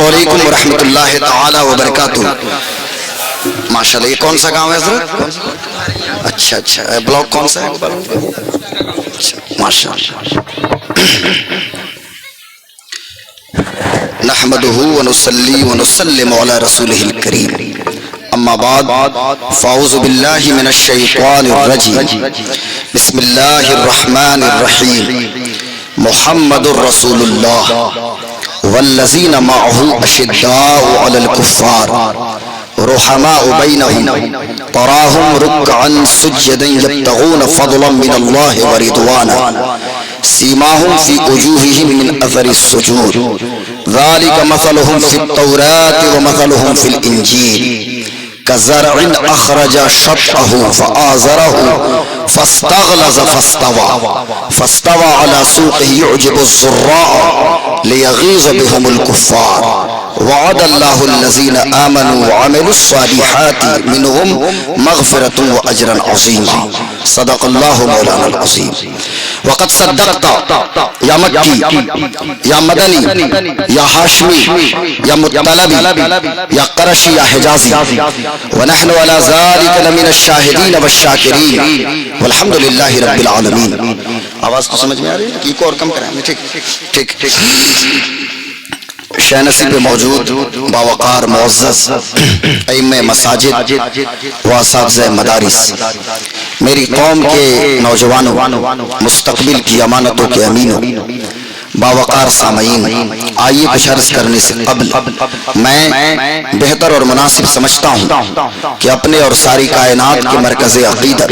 السلام علیکم ورحمۃ اللہ تعالی وبرکاتہ۔ ماشاءاللہ، یہ کون سا گاؤں ہے حضرت؟ اچھا، بلاک کون سا ہے؟ ماشاءاللہ۔ نحمده ونصلي ونسلم على رسوله الكريم، اما بعد فاعوذ باللہ من الشیطان الرجیم، بسم اللہ الرحمن الرحیم۔ محمد رسول اللہ والذین معه اشداء علی الکفار رحماء بینہم تراہم رکعا سجدا یبتغون فضلا من اللہ ورضوانا سیماہم فی وجوہہم من اثر السجود ذالک مثلہم فی التوراۃ ومثلہم فی الانجیل كزرع أخرج شطأه فآزره فاستغلظ فاستوى على سوقه يعجب الزراع ليغيظ بهم الكفار وعد الله الذين آمنوا وعملوا الصالحات منهم مغفرة وأجرا عظيما صدق الله مولانا العظيم۔ وقد صدقت يا مكي يا مدني يا هاشمي يا مطلبي يا قرشي يا حجازي ونحن على ذلك لمن الشاهدين والشاكرين والحمد لله رب العالمين۔ آواز کو سمجھ میں آ رہی ہے؟ ایک اور کم کریں؟ ٹھیک۔ شہ نصیب پہ موجود باوقار معزز ائمہ مساجد و اساتذہ مدارس، میری قوم کے نوجوانوں، مستقبل کی امانتوں کے امینوں، باوقار سامعین، آئیے کچھ عرض کرنے سے قبل میں بہتر اور مناسب سمجھتا ہوں کہ اپنے اور ساری کائنات کے مرکز عقیدت،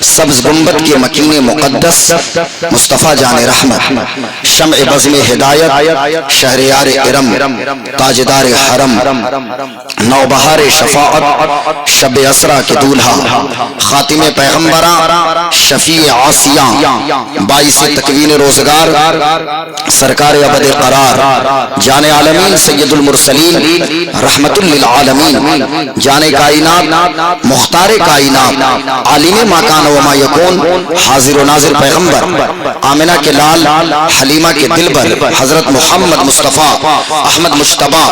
سبز گنبد کے مکین مقدس مصطفیٰ جان رحمت، شمع بزم ہدایت، شہریار ارم، تاجدار حرم، نوبہار شفاعت، شب اسرا کے دولہا، خاتم پیغمبراں، شفیع عاصیاں، باعث تکوین روزگار، سرکار ابد قرار، جان عالمین سید المرسلین رحمت للعالمین، جان کائنات مختار کائنات، عالم ما کان و ما یکون، حاضر و ناظر پیغمبر، آمنہ کے لال، حلیمہ کے دلبر، حضرت محمد مصطفیٰ احمد مجتبیٰ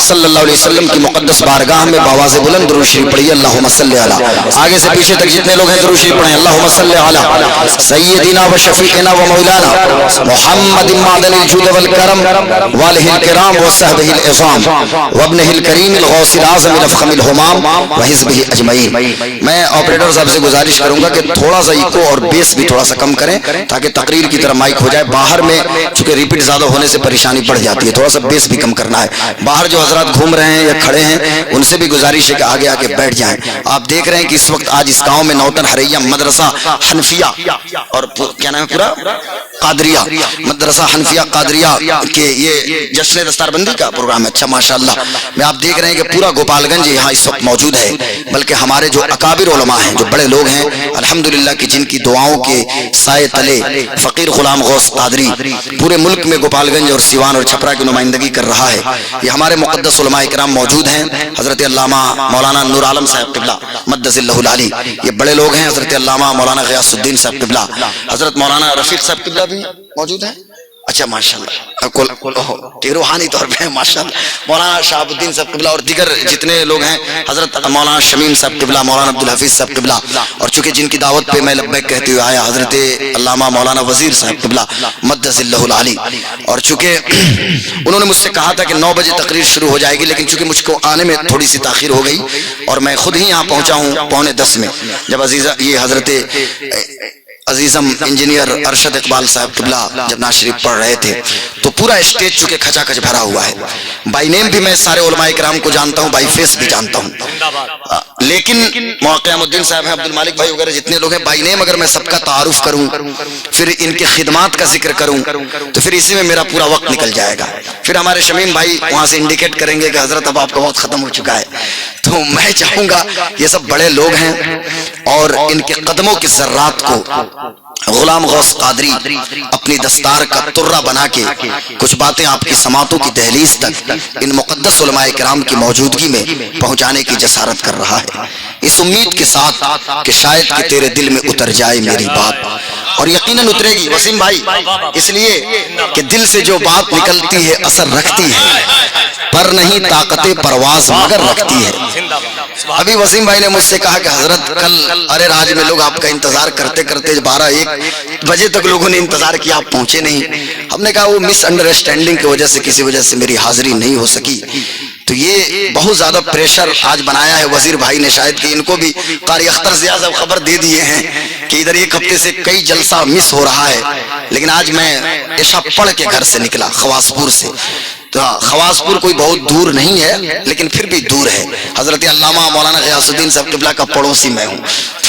صلی اللہ علیہ وسلم کی مقدس بارگاہ میں بآواز بلند درود شریف پڑھیے اللہم صلی علی، آگے سے پیچھے تک جتنے لوگ ہیں درود شریف پڑھیں، اللہم صلی علی سیدنا و شفیعنا و مولانا محمد معدن الجود والکرم والہ الکرام وصحبہ العظام وابنہ الکریم الغوث العظم الافخم الہمام وحزبہ اجمعین۔ میں آپریٹر صاحب سے گزارش کروں گا کہ تھوڑا سا ایکو اور بیس بھی تھوڑا سا کم کریں تاکہ تقریر کی طرح مائک ہو جائے، باہر میں چونکہ ریپیٹ زیادہ ہونے سے پریشانی پڑ جاتی ہے، تھوڑا سا بیس بھی کم کرنا ہے۔ باہر جو حضرات گھوم رہے ہیں یا کھڑے ہیں ان سے بھی گزارش ہے کہ آگے آگے بیٹھ جائیں۔ آپ دیکھ رہے ہیں کہ اس وقت آج اس گاؤں میں نوتن حریہ مدرسہ حنفیہ اور کیا نام ہے پورا قادریہ، مدرسہ حنفیہ قادریہ کے یہ جشن دستار بندی کا پروگرام ہے۔ اچھا ماشاءاللہ، میں آپ دیکھ رہے ہیں کہ پورا گوپال گنج یہاں اس وقت موجود ہے، بلکہ ہمارے جو اکابر علماء ہیں، جو بڑے لوگ ہیں الحمدللہ کہ جن کی دعاؤں کے سائے تلے فقیر غلام غوث قادری پورے ملک میں گوپال گنج اور سیوان اور چھپرا کی نمائندگی کر رہا ہے، یہ ہمارے مقدس علماء کرام موجود ہیں۔ حضرت علامہ مولانا نور عالم صاحب قبلہ مدث اللہ العلی، یہ بڑے لوگ ہیں۔ حضرت علامہ مولانا غیاث الدین صاحب قبلہ، حضرت مولانا رفیق صاحب قبلہ بھی موجود ہیں۔ اچھا ماشاءاللہ، روحانی طور پہ ماشاءاللہ مولانا شہاب الدین صاحب قبلہ اور دیگر جتنے لوگ ہیں، حضرت مولانا شمیم صاحب قبلہ، مولانا عبدالحفیظ صاحب قبلہ، اور چونکہ جن کی دعوت پہ میں لبیک کہتے ہوئے آیا حضرت علامہ مولانا وزیر صاحب قبلہ مدث اللہ العلی، اور چونکہ انہوں نے مجھ سے کہا تھا کہ 9 بجے تقریر شروع ہو جائے گی، لیکن چونکہ مجھ کو آنے میں تھوڑی سی تاخیر ہو گئی اور میں خود ہی یہاں پہنچا ہوں 9:45 میں، جب یہ حضرت عزیزم انجینئر ارشد اقبال صاحب قبلہ جب نعت شریف پڑھ رہے تھے تو پورا اسٹیج چونکہ کھچا کھچ بھرا ہوا ہے۔ بائی نیم بھی میں سارے علماء کرام کو جانتا ہوں، بائی فیس بھی جانتا ہوں، لیکن قیام الدین صاحب ہیں، عبد المالک بھائی وغیرہ جتنے لوگ ہیں، بائی نیم اگر میں سب کا تعارف کروں، پھر ان کی خدمات کا ذکر کروں تو پھر اسی میں میرا پورا وقت نکل جائے گا۔ پھر ہمارے شمیم بھائی وہاں سے انڈیکیٹ کریں گے کہ حضرت اب آپ کا وقت ختم ہو چکا ہے، تو میں چاہوں گا یہ سب بڑے لوگ ہیں اور ان کے قدموں کے ذرات کو غلام غوث قادری اپنی دستار کا ترہ بنا کے کچھ باتیں آپ کی سماعتوں کی دہلیز تک ان مقدس علماء کرام کی موجودگی میں پہنچانے کی جسارت کر رہا ہے، اس امید کے ساتھ کہ شاید کہ تیرے دل میں اتر جائے میری بات، اور یقیناً اترے گی وسیم بھائی، اس لیے کہ دل سے جو بات نکلتی ہے اثر رکھتی ہے، پر نہیں طاقت پرواز مگر رکھتی ہے. ابھی وسیم بھائی نے مجھ سے کہا کہ حضرت کل ارے راج میں لوگ آپ کا انتظار کرتے کرتے 12-1 بجے تک لوگوں نے انتظار کیا, آپ پہنچے نہیں. ہم نے کہا وہ مس انڈرسٹینڈنگ کی وجہ سے کسی وجہ سے میری حاضری نہیں ہو سکی. تو یہ بہت زیادہ پریشر آج بنایا ہے وزیر بھائی نے, شاید کہ ان کو بھی قاری اختر ضیاء صاحب خبر دے دیے ہیں کہ ادھر ایک ہفتے سے کئی جلسہ مس ہو رہا ہے. لیکن آج میں عشاء پڑھ کے گھر سے نکلا خواسپور سے. تو خواسپور کوئی بہت دور نہیں ہے لیکن پھر بھی دور ہے. حضرت علامہ مولانا غیاث الدین صاحب قبلہ کا پڑوسی میں ہوں.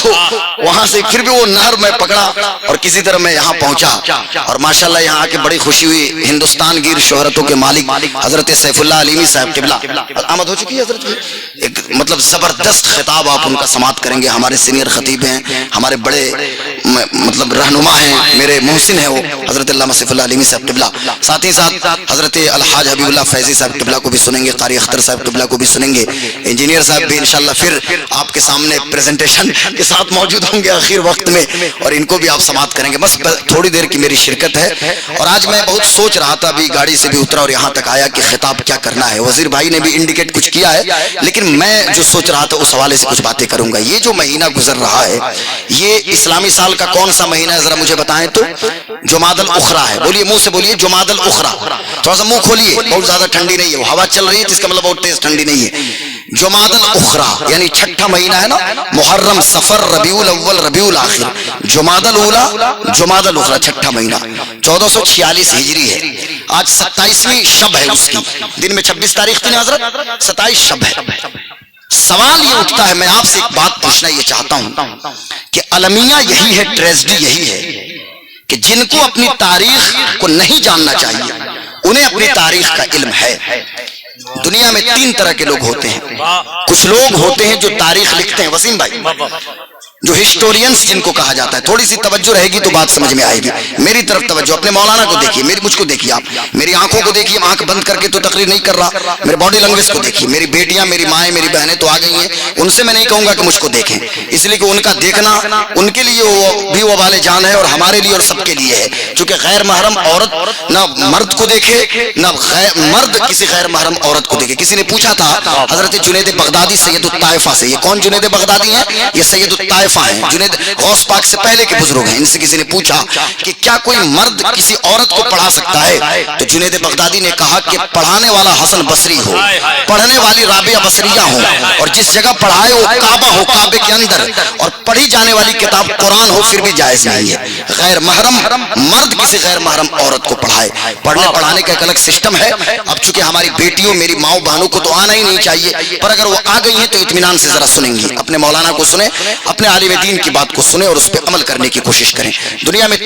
تو وہاں سے پھر بھی وہ نہر میں پکڑا اور کسی طرح میں یہاں پہنچا. اور ماشاءاللہ یہاں آ کے بڑی خوشی ہوئی. ہندوستان گیر شہرتوں کے مالک حضرت سیف اللہ علیمی صاحب قبلہ آمد ہو چکی ہے حضرت. ایک مطلب زبردست خطاب آپ ان کا سماعت کریں گے. ہمارے سینئر خطیب ہیں, ہمارے بڑے مطلب رہنما ہیں, میرے محسن ہیں وہ حضرت علامہ سیف اللہ علیمی صاحب قبلہ. ساتھ ہی ساتھ حضرت الحاج حبیب اللہ فیضی صاحب قبلہ کو بھی سنیں گے, قاری اختر صاحب قبلہ کو بھی سنیں گے. انجینئر صاحب بھی انشاءاللہ پھر آپ کے سامنے پریزنٹیشن کے ساتھ موجود ہوں گے آخر وقت میں, اور ان کو بھی آپ سماعت کریں گے. بس تھوڑی دیر کی میری شرکت ہے. اور آج میں بہت سوچ رہا تھا, ابھی گاڑی سے بھی اترا اور یہاں تک آیا کہ خطاب کیا کرنا ہے. وزیر بھائی نے بھی انڈیکیٹ کچھ کیا ہے, لیکن میں جو سوچ رہا تھا اس حوالے سے کچھ باتیں کروں گا. یہ جو مہینہ گزر رہا ہے یہ اسلامی سال کا کون سا مہینہ ہے ذرا مجھے بتائیں تو؟ جمادی الاخری ہے. بولیے, منہ سے بولیے, جمادی الاخری. تھوڑا سا منہ کھولیے, بہت زیادہ ٹھنڈی نہیں ہے, وہ ہوا چل رہی ہے جس کا مطلب بہت تیز ٹھنڈی نہیں ہے. جمادی الاخری یعنی چھٹا مہینہ ہے نا, محرم, صفر, ربیع الاول, ربیع الاخر, جمادی الاولی, جمادی الاخری, چھٹا مہینہ 1446 ہجری ہے. آج 27ویں شب ہے اس کی. دن میں 26 تاریخ تھی نا حضرت, 27 شب ہے. سوال یہ اٹھتا ہے, میں آپ سے ایک بات پوچھنا یہ چاہتا ہوں کہ المیہ یہی ہے, ٹریجڈی یہی ہے کہ جن کو اپنی تاریخ کو نہیں جاننا چاہیے انہیں اپنی تاریخ کا علم ہے. دنیا میں 3 طرح کے لوگ ہوتے ہیں. کچھ لوگ ہوتے ہیں جو تاریخ لکھتے ہیں, وسیم بھائی, جو ہسٹورینز جن کو کہا جاتا ہے. تھوڑی سی توجہ رہے گی تو بات سمجھ میں آئے گی. میری طرف توجہ, اپنے مولانا کو دیکھیے, مجھ کو دیکھیے, آپ میری آنکھوں کو دیکھیے, آنکھ بند کر کے تو تقریر نہیں کر رہا, میرے باڈی لینگویج کو دیکھیے. میری بیٹیاں, میری مائیں, میری بہنیں تو آ گئی ہیں, ان سے میں نہیں کہوں گا کہ مجھ کو دیکھیں, اس لیے کہ ان کا دیکھنا ان کے لیے وہ بھی وبال جان ہے اور ہمارے لیے اور سب کے لیے ہے. چونکہ غیر محرم عورت نہ مرد کو دیکھے, نہ مرد کسی غیر محرم عورت کو دیکھے. کسی نے پوچھا تھا حضرت جنید بغدادی سید الطائفہ سے, یہ کون جنید بغدادی ہیں؟ یہ سید الطائفہ ہیں, جنید غوث پاک سے پہلے کے بزرگ ہیں. ان سے کسی نے پوچھا کہ کیا کوئی مرد کسی عورت کو پڑھا سکتا ہے؟ تو جنید بغدادی نے کہا کہ پڑھانے والا حسن بصری ہو, پڑھنے والی رابعہ بصریہ ہو, اور جس جگہ پڑھائے وہ کعبہ ہو, کعبے کے اندر, اور پڑھی جانے والی کتاب قرآن ہو, پھر بھی جائز نہیں ہے. غیر محرم مرد کسی غیر محرم عورت کو پڑھائے. پڑھنے پڑھانے کا ایک الگ سسٹم ہے. اب چونکہ ہماری بیٹیوں, میری ماؤں بہنوں کو تو آنا ہی نہیں چاہیے, پر اگر وہ آ گئی ہیں تو اطمینان سے ذرا سنیں گی. اپنے مولانا کو سنیں, اپنے عالم دین کی بات کو سنیں اور اس پہ عمل کرنے کی کوشش کریں. دنیا میں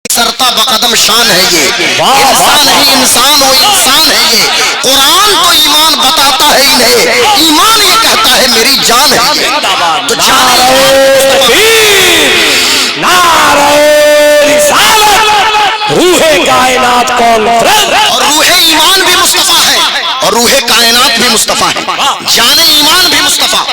سرتا بقدم شان ہے, یہ انسان ہی انسان و انسان ہے. یہ قرآن تو ایمان بتاتا ہے انہیں, ایمان یہ کہتا ہے میری جان ہے یہ. تو جان روح کائنات کانفرنس, اور روح ایمان بھی مصطفیٰ ہے اور روح کائنات بھی مصطفیٰ ہے. جان ایمان بھی مصطفیٰ,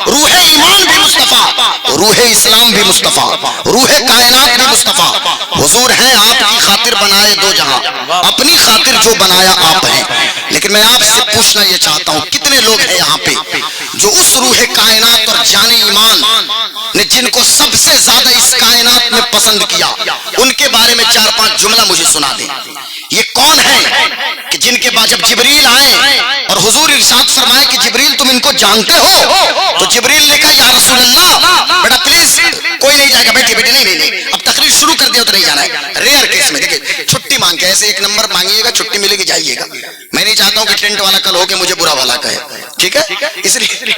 روح ایمان بھی مصطفیٰ, روح اسلام بھی مصطفیٰ, روح کائنات بھی مصطفیٰ. حضور ہیں آپ کی خاطر بنائے دو جہاں, اپنی خاطر جو بنایا آپ ہیں. لیکن میں آپ سے پوچھنا یہ چاہتا ہوں, کتنے لوگ ہیں یہاں پہ جو اس روح کائنات اور جان ایمان نے جن کو سب سے زیادہ اس کائنات میں پسند کیا، ان کے بارے میں 4-5 جملہ مجھے سنا دیں. یہ کون ہے کہ جن کے بعد جب جبریل آئے اور حضور ارشاد فرمائے کہ جبریل تم ان کو جانتے ہو، تو جبریل نے کہا یا رسول اللہ بیٹا پلیز کوئی نہیں جائے گا، بیٹھے بیٹھے نہیں اب تقریر شروع کر دیا تو نہیں جانا ہے. ریئر کیس میں دیکھیں چھٹی مانگ کے ایسے 1 نمبر مانگیے گا، چھٹی ملے گی جائیے گا. میں نہیں چاہتا ہوں کہ ٹینٹ والا کل ہو کے مجھے برا والا کہے، ٹھیک ہے؟ اس لیے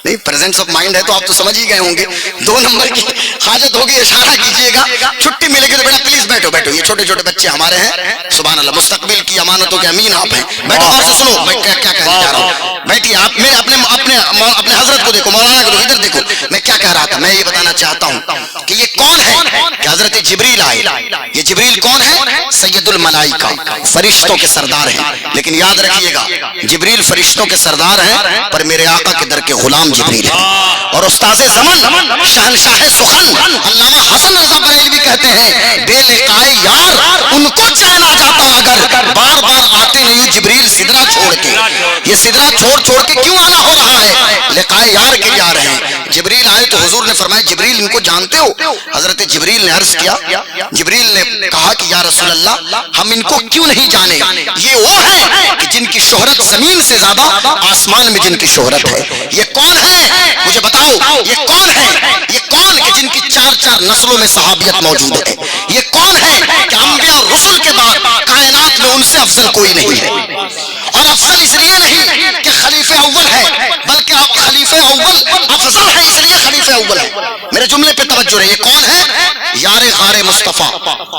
نہیں، پریزنس آف مائنڈ ہے تو آپ تو سمجھ ہی گئے ہوں گے. 2 نمبر کی حاجت ہوگی اشارہ کیجیے گا، چھٹی ملے گی تو بیٹا پلیز بیٹھو بیٹھو، یہ چھوٹے چھوٹے بچے ہمارے ہیں، سبحان اللہ، مستقبل کی امانتوں کے امین آپ ہیں. بیٹھو اور سے سنو میں کیا کہنے جا رہا ہوں. بیٹھیے آپ، میرے اپنے حضرت کو دیکھو، مولانا کو دیکھو، ادھر دیکھو. میں کیا کہہ رہا تھا، میں یہ بتانا چاہتا ہوں کہ یہ کون ہے کہ حضرت جبریل آئے. یہ جبریل کون ہے؟ سید الملائکہ، فرشتوں کے سردار ہیں. لیکن یاد رکھیے گا جبریل فرشتوں کے سردار ہیں پر میرے آقا کے در کے غلام جبریل ہیں. اور استاذ زمن شہنشاہ سخن علامہ حسن رضا بریلوی کہتے ہیں بے لقائے یار ان کو چین آ جاتا اگر بار بار آتے نہیں جبریل سدرا چھوڑ کے. یہ سدرا چھوڑ کے کیوں آنا ہو رہا ہے؟ لقائے یار کے لیے آ رہے ہیں. جبریل آئے تو حضور نے فرمایا جبریل ان کو جانتے ہو؟ حضرت جبریل نے عرض کیا، جبریل نے کہا کہ یا رسول اللہ ہم ان کو کیوں نہیں جانے، یہ وہ ہیں کہ جن کی شہرت زمین سے زیادہ آسمان میں جن کی شہرت ہے. یہ کون ہے مجھے بتاؤ، یہ کون ہے؟ یہ کون کہ جن کی 4 نسلوں میں صحابیت موجود ہے؟ یہ کون ہے کہ انبیاء اور رسل کے بعد کائنات میں ان سے افضل کوئی نہیں ہے؟ اور افضل اس لیے نہیں کہ خلیفہ اول ہے، بلکہ آپ خلیفہ اول افضل ہے اس لیے خلیفہ اول ہے. میرے جملے پہ توجہ رہے. یہ کون ہے؟ یار غار مصطفیٰ،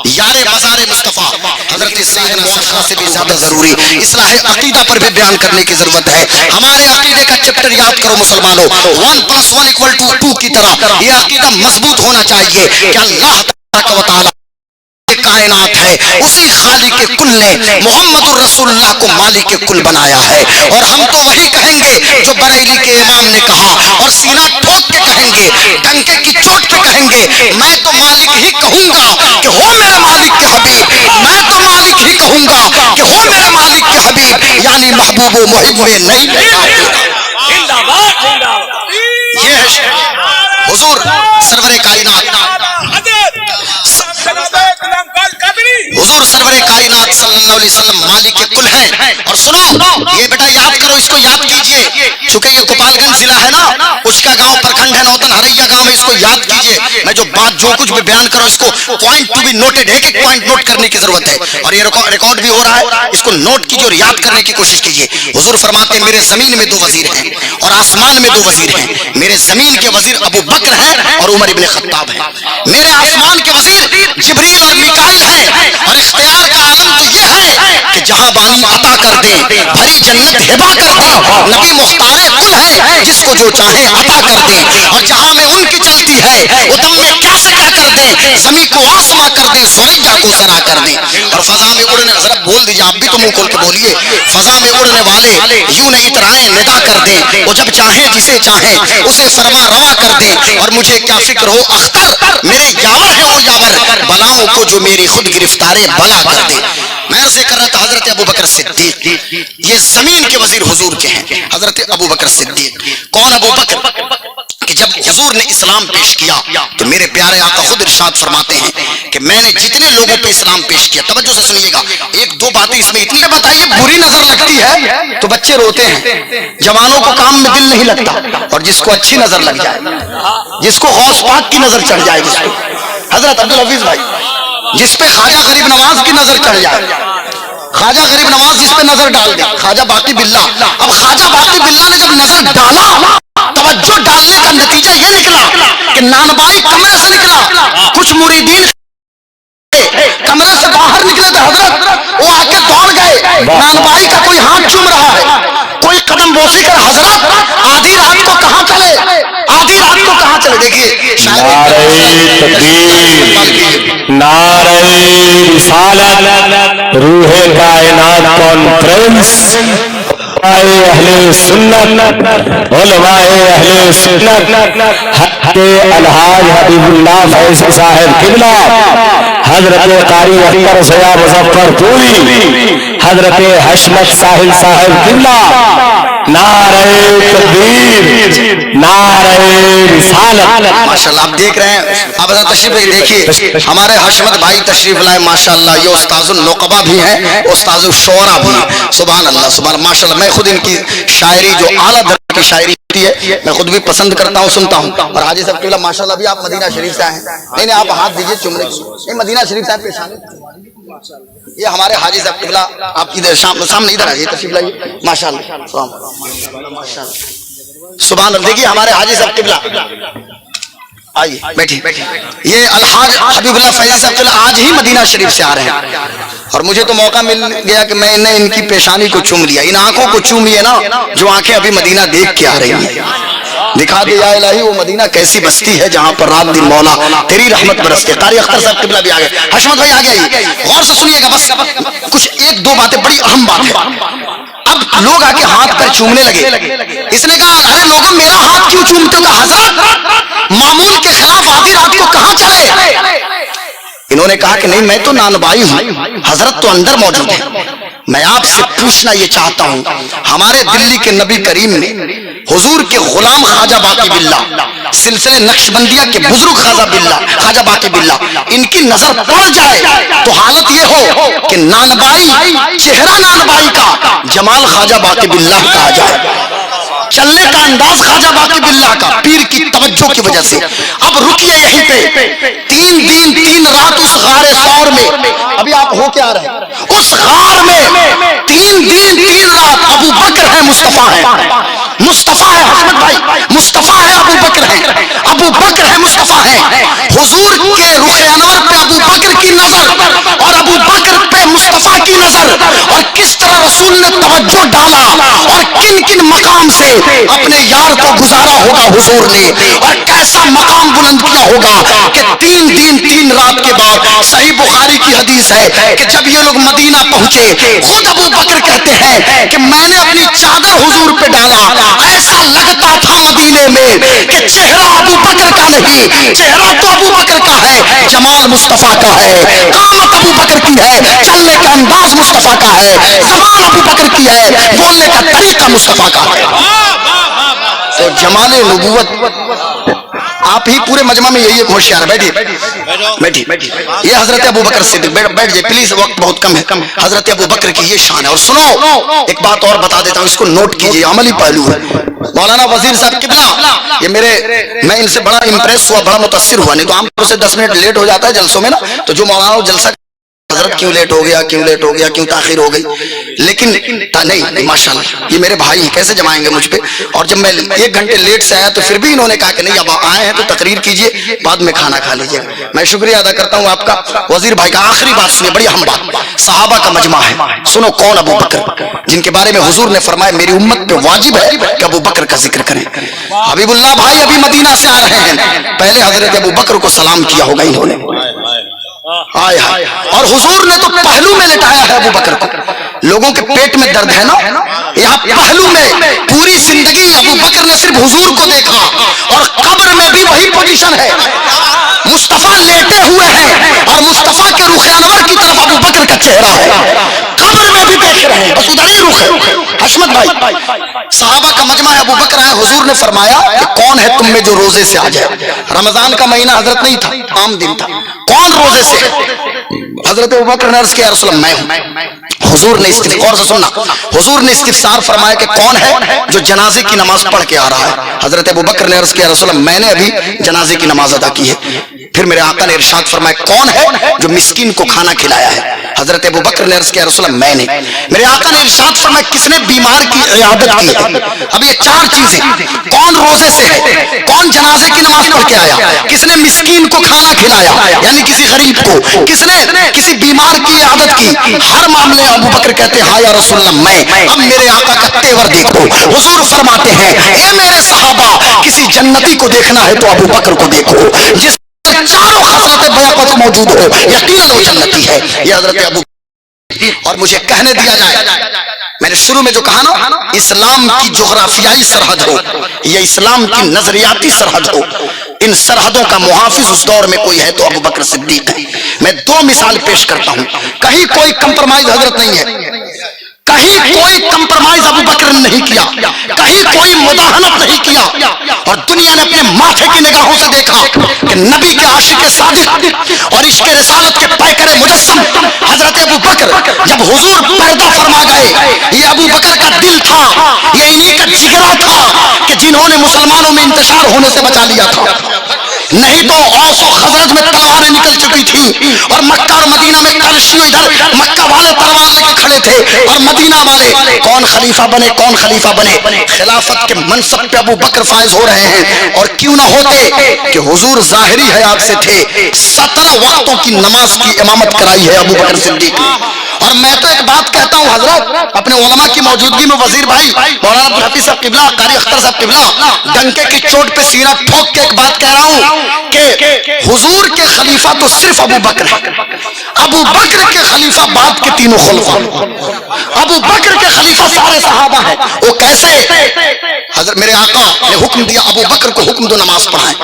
یار مزار مصطفیٰ، حضرت سیدنا مولانا سے بھی زیادہ ضروری اصلاح عقیدہ پر بھی بیان کرنے کی ضرورت ہے. ہمارے عقیدے کا چیپٹر یاد کرو مسلمانوں، 1+1=2 کی طرح یہ عقیدہ مضبوط ہونا چاہیے کہ اللہ تبارک و تعالی کائنات ہے، اسی خالق کل نے محمد الرسول اللہ کو مالک کل بنایا ہے. اور ہم تو وہی کہیں گے جو بریلی کے امام نے کہا، اور سینہ ٹھوک کے کہیں گے، ڈنکے کی چوٹ پہ کہیں گے میں تو مالک ہی کہوں گا کہ ہو میرے مالک کے حبیب. میں تو مالک ہی کہوں گا کہ ہو میرے مالک کے حبیب، یعنی محبوب و محب ہوئے نہیں پیدا. یہ ہے حضور سرور کائنات، حضور سرور کائنات صلی اللہ علیہ وسلم مالک کل ہیں. اور سنو یہ بیٹا یاد کرو، اس کو یاد کیجئے، چونکہ یہ گوپال گنج ضلع ہے نا، اس کا گاؤں پرکھنڈ ہے نوتن ہریا گاؤں میں. اس کو یاد کیجئے، میں جو بات جو کچھ بھی بیان کروں اس کو پوائنٹ ٹو بی نوٹڈ، ایک پوائنٹ نوٹ کرنے کی ضرورت ہے. اور یہ ریکارڈ بھی ہو رہا ہے، اس کو نوٹ کیجئے اور یاد کرنے کی کوشش کیجئے. حضور فرماتے ہیں میرے زمین میں 2 وزیر ہیں اور آسمان میں 2 وزیر ہیں. میرے زمین کے وزیر ابو بکر ہیں اور عمر ابن خطاب ہیں. میرے آسمان کے وزیر جبریل اور میکائیل ہیں. اور اختیار کا عالم تو یہ ہے کہ جہاں بانی عطا کر دیں، بھری جنت ہبا کر دیں. نبی مختار کل ہے، جس کو جو چاہیں عطا کر دیں. اور جہاں میں ان کی چلتی ہے وہ دم میں کیا سے کیا کر دیں، زمین کو آسما کر دیں، سوریجا کو سرا کر دیں. اور فضا میں اڑنے، ذرا بول دیجیے آپ بھی تو منہ کھول کے بولیے، فضا میں اڑنے والے یوں نہیں اترائیں ندا کر دیں. وہ جب چاہیں جسے چاہیں اسے فرما روا کر دیں. اور مجھے کیا فکر ہو اختر میرے یاور ہے وہ یاور، بلاؤں کو جو میری خود گرفتارے بلا کر دے. میں عرض کر رہا تھا حضرت ابو بکر صدیق، یہ زمین کے وزیر حضور کے ہیں. حضرت ابو بکر صدیق کون؟ ابو بکر کہ جب حضور نے اسلام پیش کیا تو میرے پیارے آقا خود ارشاد فرماتے ہیں کہ میں نے جتنے لوگوں پہ اسلام پیش کیا، توجہ سے سنیے گا، 1-2 باتیں اس میں اتنی بتائیے. بری نظر لگتی ہے تو بچے روتے ہیں، جوانوں کو کام میں دل نہیں لگتا. اور جس کو اچھی نظر لگ جائے، جس کو غوث پاک کی نظر چڑھ جائے، جس کو حضرت عبدالحفیظ بھائی، جس پہ خواجہ غریب نواز کی نظر چڑھ جائے، خواجہ غریب نواز جس پہ نظر ڈال دے، خواجہ باقی باللہ. اب خواجہ باقی باللہ نے جب نظر ڈالا، توجہ ڈالنے کا نتیجہ یہ نکلا کہ نانبائی کمرے سے نکلا. کچھ مریدین کمرے سے باہر نکلے تھے حضرت، وہ آ کے دوڑ گئے. نانبائی کا کوئی ہاتھ چوم رہا ہے، کوئی قدم بوسی کر حضرت آدھی رات کو کہاں چلے، آدھی رات کو کہاں چلے. دیکھیے نعرہ رسالت، روح کائنات کانفرنس، اہل سنت، علماء اہل سنت، حضرت الحاج حبیب اللہ فیض صاحب قبلہ، حضرت قاری اختر ضیاء مظفر پوری، حضرت حشمت ساحل صاحب قبلہ، نعرہ تکبیر، نعرہ رسالت۔ ماشاءاللہ آپ دیکھ رہے ہیں، آپ ذرا تشریف لائے دیکھیے، ہمارے حشمت بھائی تشریف لائے ماشاءاللہ، یہ استاذ النقبہ بھی ہیں، استاذ الشعراء بھی ہیں، سبحان اللہ سبحان اللہ ماشاءاللہ۔ میں خود ان کی شاعری جو اعلیٰ درجے کی شاعری ہوتی ہے میں خود بھی پسند کرتا ہوں، سنتا ہوں۔ اور حاجی صاحب قبلہ ماشاءاللہ بھی آپ مدینہ شریف سے آئے ہیں، نہیں آپ ہاتھ دیجئے چمنے کی، نہیں مدینہ شریف سے پیش آئے، یہ ہمارے حاجی صاحب قبلہ آپ کی سامنے ادھر آئیے، تشریف لائیے ماشاءاللہ سبحان اللہ۔ دیکھیے ہمارے حاجی صاحب قبلہ آئیے بیٹھیے، یہ الحاج حبیب اللہ فیضی صاحب قبلہ آج ہی مدینہ شریف سے آ رہے ہیں، اور مجھے تو موقع مل گیا کہ میں نے ان کی پیشانی کو چوم لیا، ان آنکھوں کو چومیے نا جو آنکھیں ابھی مدینہ دیکھ کے آ رہی ہیں، دکھا دے یا الہی وہ مدینہ کیسی بستی ہے جہاں پر رات دن مولا تیری رحمت برستے۔ قاری اختر صاحب قبلہ بھی آ گئے، حشمت بھائی آ گئے، غور سے سنیے گا، بس کچھ ایک دو باتیں بڑی اہم بات ہے۔ اب لوگ آ کے ہاتھ پر چومنے لگے، اس نے کہا ارے لوگوں میرا ہاتھ کیوں چومتے ہو؟ حضرت معمول کے خلاف آدھی رات کو کہاں چلے؟ انہوں نے کہا کہ نہیں میں تو نانبائی ہوں، حضرت تو اندر موجود ہے۔ میں آپ سے پوچھنا یہ چاہتا ہوں، ہمارے دلی کے نبی کریم نے حضور کے غلام خواجہ باقی باللہ، سلسلے نقشبندیہ کے بزرگ خواجہ باقی باللہ، ان کی نظر پڑ جائے تو حالت یہ ہو کہ نانبائی، چہرہ نانبائی کا، جمال خواجہ باقی باللہ کہا جائے، چلنے کا انداز خواجہ باقی باللہ کا، پیر کی توجہ کی وجہ سے۔ اب رکیے یہیں پہ، 3 دن 3 رات اس غار ثور میں، ابھی آپ ہو کے آ رہے ہیں، اس غار میں 3 دن 3 رات ابو بکر ہے، مصطفیٰ ہے، مصطفیٰ ہے حضرت بھائی، مصطفیٰ ہے، ابو بکر ہے، ابو بکر ہے، مصطفیٰ ہے۔ حضور کے رخ انور پہ ابو بکر کی نظر اور ابو بکر پہ مصطفیٰ کی نظر، اور کس طرح رسول نے توجہ ڈالا اور کن کن مقام سے اپنے یار کو گزارا ہوگا حضور نے، اور کیسا مقام بلند کیا ہوگا کہ 3 دن 3 رات کے بعد صحیح بخاری کی حدیث ہے کہ جب یہ لوگ مدینہ پہنچے، خود ابو بکر کہتے ہیں کہ میں نے اپنی چادر حضور پہ ڈالا، ایسا لگتا تھا مدینے میں کہ چہرہ ابو بکر کا نہیں، چہرہ تو ابو بکر کا ہے، جمال مصطفیٰ کا ہے، قامت ابو بکر کی ہے، چلنے کا انداز مصطفیٰ کا ہے، زبان ابو بکر کی ہے، بولنے کا طریقہ مصطفیٰ کا ہے۔ تو جمال نبوت آپ ہی پورے مجمع میں یہی ایک ہوشیار ہے، بیٹھیے یہ حضرت ابو بکر صدیق، بیٹھ جائے پلیز، وقت بہت کم ہے، حضرت ابو بکر کی یہ شان ہے۔ اور سنو ایک بات اور بتا دیتا ہوں، اس کو نوٹ کیجئے، عملی پہلو ہے۔ مولانا وزیر صاحب قبلہ، یہ میں ان سے بڑا امپریس ہوا، بڑا متاثر ہوا، نہیں تو عام طور سے 10 منٹ لیٹ ہو جاتا ہے جلسوں میں نا، تو جو مولانا جلسہ حضرت کیوں لیٹ ہو گیا، کیوں تاخیر ہو گئی، لیکن نہیں ماشاءاللہ یہ میرے بھائی ہیں، کیسے جمائیں گے مجھ پہ؟ اور جب میں 1 گھنٹے لیٹ سے آیا تو پھر بھی انہوں نے کہا کہ نہیں اب آئے ہیں تو تقریر کیجئے، بعد میں کھانا کھا لیجئے۔ میں شکریہ ادا کرتا ہوں آپ کا وزیر بھائی کا۔ آخری بات سنیے، بڑی اہم بات، صحابہ کا مجمع ہے، سنو کون ابو بکر، جن کے بارے میں حضور نے فرمایا میری امت پہ واجب ہے کہ ابو بکر کا ذکر کریں۔ حبیب اللہ بھائی ابھی مدینہ سے آ رہے ہیں، پہلے حضرت ابو بکر کو سلام کیا ہوگا انہوں نے، اور حضور نے تو پہلو میں لٹایا ہے ابو بکر کو۔ لوگوں کے پیٹ میں درد ہے نا، یہاں پہلو میں پوری زندگی ابو بکر نے صرف حضور کو دیکھا، اور قبر میں بھی وہی پوزیشن ہے، مصطفیٰ لیٹے ہوئے ہیں اور مصطفیٰ کے رخ انور کی طرف ابو بکر کا چہرہ ہے، قبر میں بھی دیکھ رہے ہیں، بس ادھر ہی رخ ہے۔ حشمت بھائی صحابہ کا مجمع ابو بکر آئے، حضور نے فرمایا کہ کون ہے تم میں جو روزے سے آ جائے؟ رمضان کا مہینہ حضرت نہیں تھا، عام دن تھا، کون روزے سے؟ حضرت ابو بکر نے عرض کیا رسول اللہ میں ہوں۔ حضور نے غور سے سننا، حضور نے استفسار فرمایا کہ کون ہے جو جنازے کی نماز پڑھ کے آ رہا ہے؟ حضرت ابو بکر نے عرض کیا رسول اللہ میں نے ابھی جنازے کی نماز ادا کی ہے۔ پھر میرے آقا نے ارشاد فرمایا کون ہے جو مسکین کو کھانا کھلایا ہے؟ حضرت ابو بکر نے عرض کیا رسول اللہ میں نے۔ میرے آقا نے ارشاد فرمایا کس نے بیمار کی عیادت کی ہے؟ اب یہ 4 چیزیں، کون روزے سے ہے، کون جنازے کی نماز پڑھ کے آیا، کس نے مسکین کو کھانا کھلایا یعنی کسی غریب کو، کس نے کسی بیمار کی عیادت کی، ہر معاملے ابو بکر کہتے ہیں ہاں یا رسول اللہ میں۔ اب میرے آقا کا تیور دیکھو، حضور فرماتے ہیں اے میرے صحابہ کسی جنتی کو دیکھنا ہے تو ابو بکر کو دیکھو، جس چاروں خصلتیں بیعت موجود ہو یقیناً وہ جنتی ہے۔ یہ حضرت ابو، اور مجھے کہنے دیا جائے، میں نے شروع میں جو کہا نا اسلام کی جغرافیائی سرحد ہو یا اسلام کی نظریاتی سرحد ہو، ان سرحدوں کا محافظ اس دور میں کوئی ہے تو ابو بکر صدیق ہے۔ میں 2 مثال پیش کرتا ہوں، کہیں کوئی کمپرمائز حضرت نہیں ہے، کہیں کوئی کمپرمائز ابو بکر نے نہیں کیا، کہیں کوئی مداہنت نہیں کیا، اور دنیا نے اپنے ماتھے کی نگاہوں سے دیکھا کہ نبی کے عاشق صادق اور عشق رسالت کے پیکر مجسم حضرت ابو بکر جب حضور پردہ فرما گئے، یہ ابو بکر کا دل تھا، یہ انہی کا جگرا تھا کہ جنہوں نے مسلمانوں میں انتشار ہونے سے بچا لیا تھا، نہیں تو اوس و خزرج میں تلواریں نکل چکی تھیں، اور مکہ اور مدینہ میں کرشیوں، ادھر مکہ والے تلوار لے کے کھڑے تھے اور مدینہ والے کون خلیفہ بنے کون خلیفہ بنے، خلافت کے منصب پہ ابو بکر فائز ہو رہے ہیں، اور کیوں نہ ہوتے کہ حضور ظاہری حیات سے تھے، 17 وقتوں کی نماز کی امامت کرائی ہے ابو بکر صدیق نے۔ اور میں تو ایک بات کہتا ہوں حضرت، اپنے علماء کی موجودگی میں وزیر بھائی مولانا عبدالحفیظ صاحب قبلہ، قاری اختر صاحب قبلہ، ڈنکے کی چوٹ پہ سینہ ٹھوک کے ایک بات کہہ رہا ہوں کہ حضور کے خلیفہ تو صرف ابو بکر ہے، ابو بکر کے خلیفہ بعد کے تینوں خلفاء، ابو بکر کے خلیفہ سارے صحابہ ہیں۔ وہ کیسے؟ حضرت میرے آقا نے حکم دیا ابو بکر کو حکم دو نماز پڑھائیں،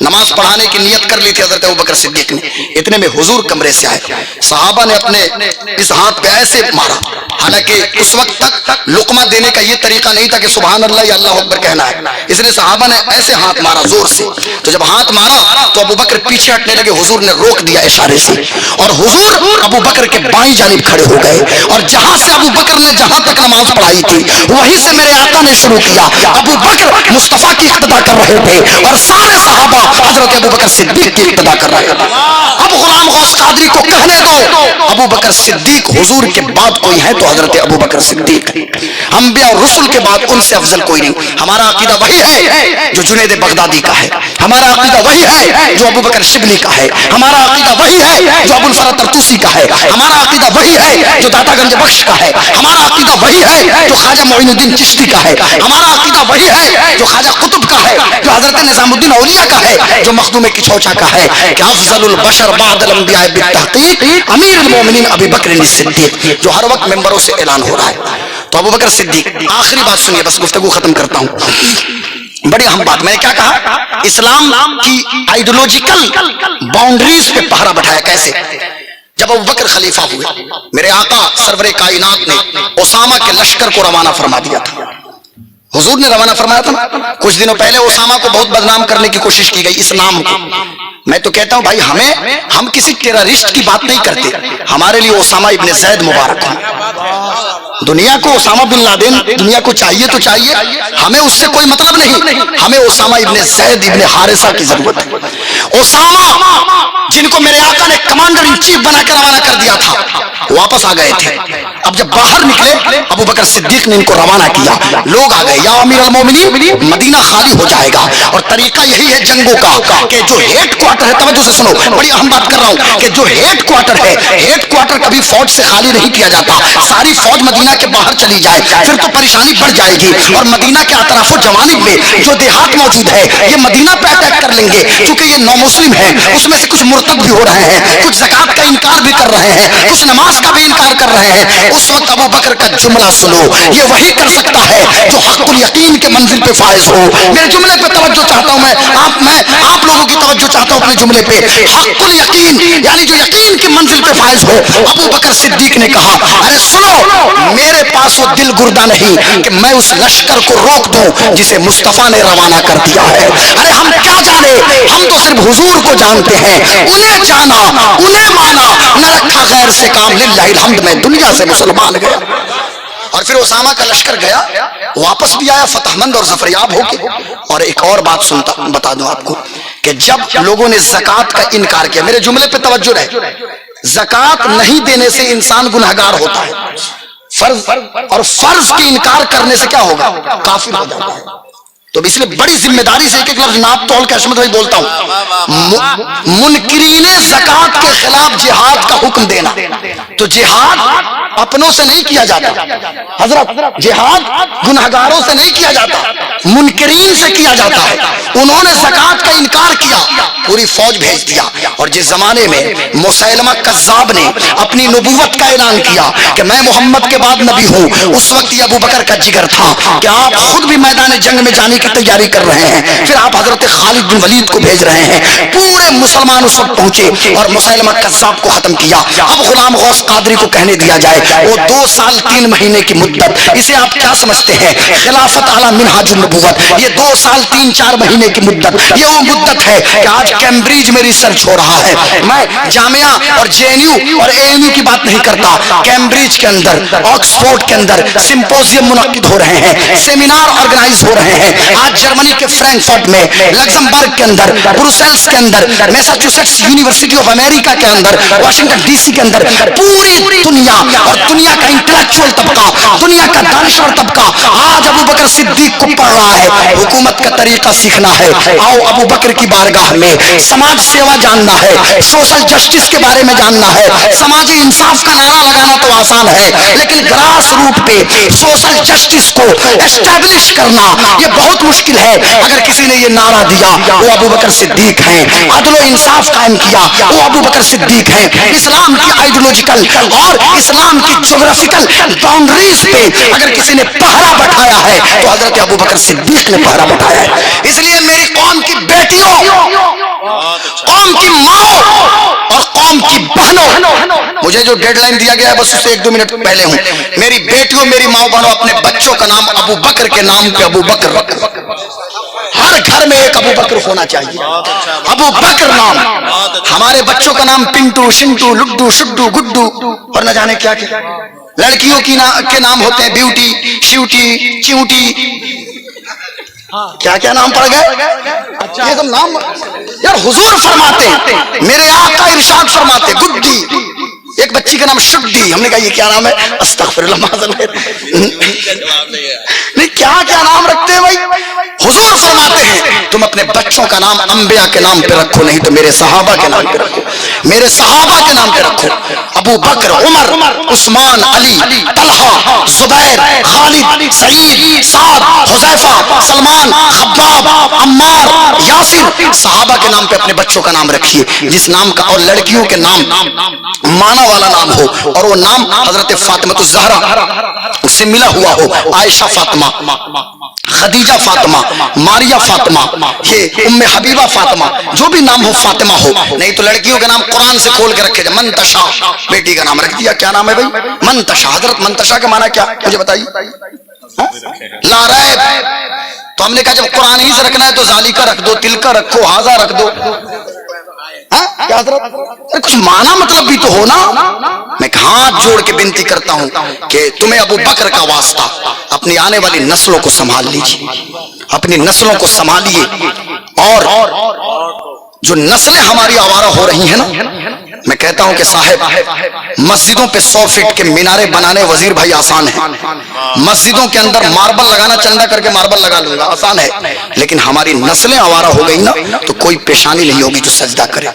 نماز پڑھانے کی نیت کر لی تھی حضرت ابو بکر صدیق نے، اتنے میں حضور کمرے سے آئے، صحابہ نے اپنے اس ہاتھ پہ ایسے مارا، حالانکہ اس وقت تک لقمہ دینے کا یہ طریقہ نہیں تھا کہ سبحان اللہ یا اللہ اکبر کہنا ہے، اس لیے صحابہ نے ایسے ہاتھ مارا زور سے، تو جب ہاتھ مارا تو ابو بکر پیچھے ہٹنے لگے، حضور نے روک دیا اشارے سے، اور حضور ابو بکر کے بائیں جانب کھڑے ہو گئے، اور جہاں سے ابو بکر نے جہاں تک نماز پڑھائی تھی وہیں سے میرے آقا نے شروع کیا، ابو بکر مصطفیٰ کی اقتدا کر رہے تھے اور سارے صحابہ حضرت ابو بکر صدیق کی اقتدا کر رہے تھے۔ اب غلام غوث قادری کو کہنے دو ابو بکر صدیق حضور کے بعد کوئی ہے تو حضرت ابو بکر صدیق، انبیاء اور رسل کے بعد ان سے افضل کوئی نہیں۔ ہمارا عقیدہ وہی ہے جو جنید بغدادی کا ہے، ہمارا عقیدہ وہی ہے جو ابو بکر شبلی کا ہے، ہمارا عقیدہ وہی ہے جو ابو الفرد طرطوسی کا ہے، ہمارا عقیدہ وہی ہے جو داتا گنج بخش کا ہے، ہمارا عقیدہ وہی ہے جو خواجہ معین الدین چشتی کا ہے، ہمارا عقیدہ وہی ہے جو خواجہ قطب کا ہے، جو حضرت نظام الدین اولیاء کا ہے، جو مخدوم کچھوچا کا ہے کہ افضل البشر بعد الانبیاء بالتحقیق امیر المومنین ابی بکر الصدیق، جو ہر وقت ممبروں سے اعلان ہو رہا ہے۔ تو ابو بکر صدیق، آخری بات سنیے، بس گفتگو ختم کرتا ہوں، بڑی اہم بات، میں نے کیا کہا؟ اسلام کی آئیڈیولوجیکل باؤنڈریز پہ پہرا بٹھایا، کیسے؟ جب ابو بکر خلیفہ ہوئے، میرے آقا سرور کائنات نے اسامہ کے لشکر کو روانہ فرما دیا تھا، حضور نے روانہ فرمایا تھا نا، کچھ دنوں پہلے اسامہ کو بہت بدنام کرنے کی کوشش کی گئی، اس نام کو، میں تو کہتا ہوں بھائی ہم کسی ٹیررسٹ کی بات نہیں کرتے، ہمارے لیے اسامہ ابن زید مبارک ہے، دنیا کو اسامہ بن لادن دنیا کو چاہیے تو چاہیے، ہمیں اس سے کوئی مطلب نہیں، ہمیں اسامہ ابن زید ابن حارثہ کی ضرورت ہے۔ اسامہ جن کو میرے آقا نے کمانڈر ان چیف بنا کر روانہ کر دیا تھا واپس آ گئے تھے، اب جب باہر نکلے ابو بکر صدیق نے ان کو روانہ کیا، لوگ آ گئے، یا امیر المومنین مدینہ خالی ہو جائے گا، اور طریقہ یہی ہے جنگوں کا کہ جو ہیڈ کوارٹر ہے، توجہ سے سنو، بڑی اہم بات کر رہا ہوں، کہ جو ہیڈ کوارٹر ہے، ہیڈ کوارٹر کبھی فوج سے خالی نہیں کیا جاتا، ساری فوج مدینہ کے باہر چلی جائے پھر تو پریشانی بڑھ جائے گی، اور مدینہ کے اطراف و جوانب میں جو دیہات موجود ہے یہ مدینہ پہ اٹیک کر لیں گے، کیونکہ یہ نو مسلم ہے، اس میں سے کچھ مرتد بھی ہو رہے ہیں، کچھ زکات کا انکار بھی کر رہے ہیں، کچھ نماز کا بھی انکار کر رہے ہیں۔ اس وقت ابو بکر کا جملہ سنو، یہ وہی کر سکتا ہے جو حق الیقین کے منزل پہ فائز ہو۔ میرے جملے پہ توجہ چاہتا ہوں، میں آپ لوگوں کی توجہ چاہتا ہوں اپنے جملے پہ، حق الیقین یعنی جو یقین کی منزل پہ فائز ہو۔ ابو بکر صدیق نے کہا ارے سنو، میرے پاس وہ دل گردہ نہیں کہ میں اس لشکر کو روک دوں جسے مصطفیٰ نے روانہ کر دیا ہے۔ ارے ہم کیا جانے، ہم تو صرف حضور کو جانتے ہیں، انہیں جانا انہیں مانا، نہ رکھا غیر سے کام، للہ الحمد میں دنیا سے مسلمان گیا۔ اور پھر اسامہ کا لشکر گیا، واپس بھی آیا فتح مند اور ظفریاب ہو کے۔ اور ایک اور بات بتا دوں آپ کو کہ جب لوگوں نے زکات کا انکار کیا، میرے جملے پہ توجہ رہے، زکات نہیں دینے سے انسان گنہگار ہوتا ہے، فرض اور فرض کے انکار کرنے سے کیا ہوگا؟ کافر ہو جاتا ہے۔ تو اس لیے بڑی ذمہ داری سے ایک ایک لفظ ناپ تول کے عصمت بھائی بولتا ہوں، منکرین زکات کے خلاف جہاد کا حکم دینا، تو جہاد اپنوں سے نہیں کیا جاتا حضرت، جہاد گنہگاروں سے نہیں کیا جاتا، منکرین سے کیا جاتا ہے۔ انہوں نے زکات کا انکار کیا، پوری فوج بھیج دیا، اور جس زمانے میں مسیلمہ کذاب نے اپنی نبوت کا اعلان کیا کہ میں محمد کے بعد نبی ہوں، اس وقت یہ ابو بکر کا جگر تھا کہ آپ خود بھی میدان جنگ میں جانے کی تیاری کر رہے ہیں، پھر آپ حضرت خالد بن ولید کو بھیج رہے ہیں، پورے مسلمان اس وقت پہنچے اور مسیلمہ کذاب کو ختم کیا۔ اب غلام غوث قادری کو کہنے دیا جائے وہ 2 سال 3 مہینے کی مدت، اسے آپ کیا سمجھتے ہیں؟ خلافت اعلی منہاج النبوت، یہ 2 سال 3-4 مہینے کی مدت، یہ وہ مدت ہے کہ آج کیمبرج میں ریسرچ ہو رہا ہے۔ میں جامعہ اور JNU اور ANU کی بات نہیں کرتا، کیمبرج کے اندر، آکسفورڈ کے اندر سمپوزیم منعقد ہو رہے ہیں، سیمینار آرگنائز ہو رہے ہیں۔ آج جرمنی کے فرینکفرٹ میں، لگزمبرگ کے اندر، بروسلز کے اندر، میساچوسیٹس یونیورسٹی آف امریکہ کے اندر، واشنگٹن DC کے اندر، پوری دنیا اور دنیا کا انٹلیکچوئل طبقہ، دنیا کا دانشور طبقہ آج ابو بکر صدیق کو پڑھ رہا ہے۔ حکومت کا طریقہ سیکھنا ہے، آؤ ابو بکر کی بارگاہ میں۔ سماج سیوا جاننا ہے، سوشل جسٹس کے بارے میں جاننا ہے، سماجی انصاف کا نعرہ لگانا تو آسان ہے، لیکن گراس روٹ پہ سوشل جسٹس کو اسٹیبلش کرنا یہ بہت مشکل ہے۔ اگر کسی نے یہ نعرہ دیا وہ ابو بکر صدیق ہیں، عدل و انصاف قائم کیا وہ ابو بکر صدیق ہیں، اسلام کی آئیڈیولوجیکل اور اسلام کی جغرافیکل باؤنڈریز پہ اگر کسی نے پہرا بٹھایا ہے تو حضرت ابو بکر صدیق نے پہرا بٹھایا ہے۔ اس لیے میری قوم کی بیٹیوں، قوم کی ماں اور قوم کی بہنوں، مجھے جو ڈیڈ لائن دیا گیا ہے بس اسے 1-2 منٹ پہلے ہوں، میری بیٹیوں، میری ماں بہنوں، اپنے بچوں کا نام ابو بکر کے نام پہ ابو بکر رکھو۔ ہر گھر میں ایک ابو بکر ہونا چاہیے، ابو بکر نام۔ ہمارے بچوں کا نام پنٹو، شنٹو، لڈو، شڈو، گڈو اور نہ جانے کیا کیا۔ لڑکیوں کے نام ہوتے ہیں بیوٹی، شیوٹی، چیوٹی، کیا کیا نام پڑ گئے۔ یہ سب نام یار حضور فرماتے، میرے آقا ارشاد فرماتے گڈی، ایک بچی کا نام شڈی، ہم نے کہا یہ کیا نام ہے؟ استغفر اللہ معاذ نہیں، کیا کیا نام رکھتے ہیں بھائی۔ حضور فرماتے ہیں تم اپنے بچوں کا نام انبیاء کے نام پہ رکھو، نہیں تو میرے صحابہ کے نام پہ رکھو، میرے صحابہ کے نام پہ رکھو۔ ابو بکر، عمر، عثمان، علی، طلحہ، زبیر، خالد، سعید، سعد، حذیفہ، سلمان، خباب، عمار، یاسر، صحابہ کے نام پہ اپنے بچوں کا نام رکھیے، جس نام کا اور لڑکیوں کے نام مانا والا نام ہو، اور وہ نام حضرت فاطمہ الزہرا سے ملا ہوا ہو، عائشہ فاطمہ، خدیجہ فاطمہ، ماریہ فاطمہ، یہ ام حبیبہ فاطمہ، جو بھی نام ہو فاطمہ ہو۔ نہیں تو لڑکیوں کا نام قرآن سے کھول کے رکھے جائے، منتشا، بیٹی کا نام رکھ دیا، کیا نام ہے بھائی؟ منتشا۔ حضرت منتشا کا معنی کیا مجھے بتائیے؟ لا ریب۔ تو ہم نے کہا جب قرآن ہی سے رکھنا ہے تو ذالکہ رکھ دو، تلکہ رکھو، ہاذا رکھ دو۔ کیا حضرت کچھ معنی مطلب بھی تو ہو نا۔ میں ہاتھ جوڑ کے بنتی کرتا ہوں کہ تمہیں ابو بکر کا واسطہ اپنی آنے والی نسلوں کو سنبھال لیجیے، اپنی نسلوں کو سنبھالیے، اور جو نسلیں ہماری آوارہ ہو رہی ہیں نا، میں کہتا ہوں کہ صاحب مسجدوں پہ 100 فٹ کے مینارے بنانے وزیر بھائی آسان ہے، مسجدوں کے اندر ماربل لگانا چندہ کر کے ماربل لگا لوں گا آسان ہے، لیکن ہماری نسلیں آوارہ ہو گئی نا تو کوئی پیشانی نہیں ہوگی جو سجدہ کرے۔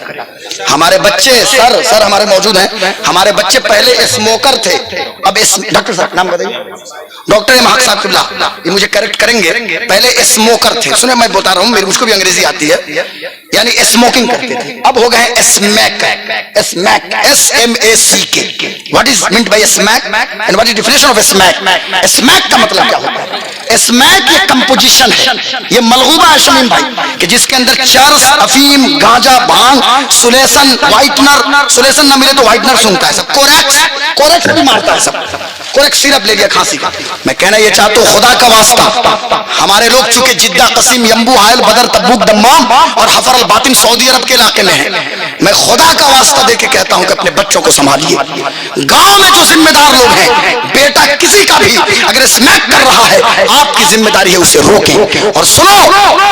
ہمارے بچے سر ہمارے موجود ہیں، ہمارے بچے پہلے اسموکر تھے، اب ڈاکٹر صاحب نام بتائیے، ڈاکٹر امحاق صاحب قبلہ یہ مجھے کریکٹ کریں گے، پہلے اسموکر تھے، سنیں میں بتا رہا ہوں، مجھ کو بھی انگریزی آتی ہے، یعنی اسموکنگ کرتے تھے، اب ہو گئے smack, SMACK۔ What is meant by smack and what is definition of smack؟ smack کا مطلب کیا ہوتا ہے؟ smack یہ کمپوزیشن ہے، یہ ملغوبہ ہے شمیم بھائی، کہ جس کے اندر چرس، افیم، گانجا، بھانگ، سولیسن، وائٹنر، سولیسن نہ ملے تو وائٹنر سنتا ہے سب، کوریکس بھی مارتا ہے سب، کوریکس سیرپ لے لیا کھانسی کا۔ میں کہنا یہ چاہتا ہوں خدا کا واسطہ، ہمارے لوگ چونکہ جدہ، قسیم، یمبو، حائل، بدر، تبوک، دمام اور حفر الباطن سعودی عرب کے علاقے میں ہیں، میں خدا کا واسطہ دے کے کہتا ہوں کہ اپنے بچوں کو سنبھالیے۔ گاؤں میں جو ذمہ دار لوگ ہیں، بیٹا کسی کا بھی اگر اسمیک کر رہا ہے آپ کی ذمہ داری ہے اسے روکیں۔ اور سنو،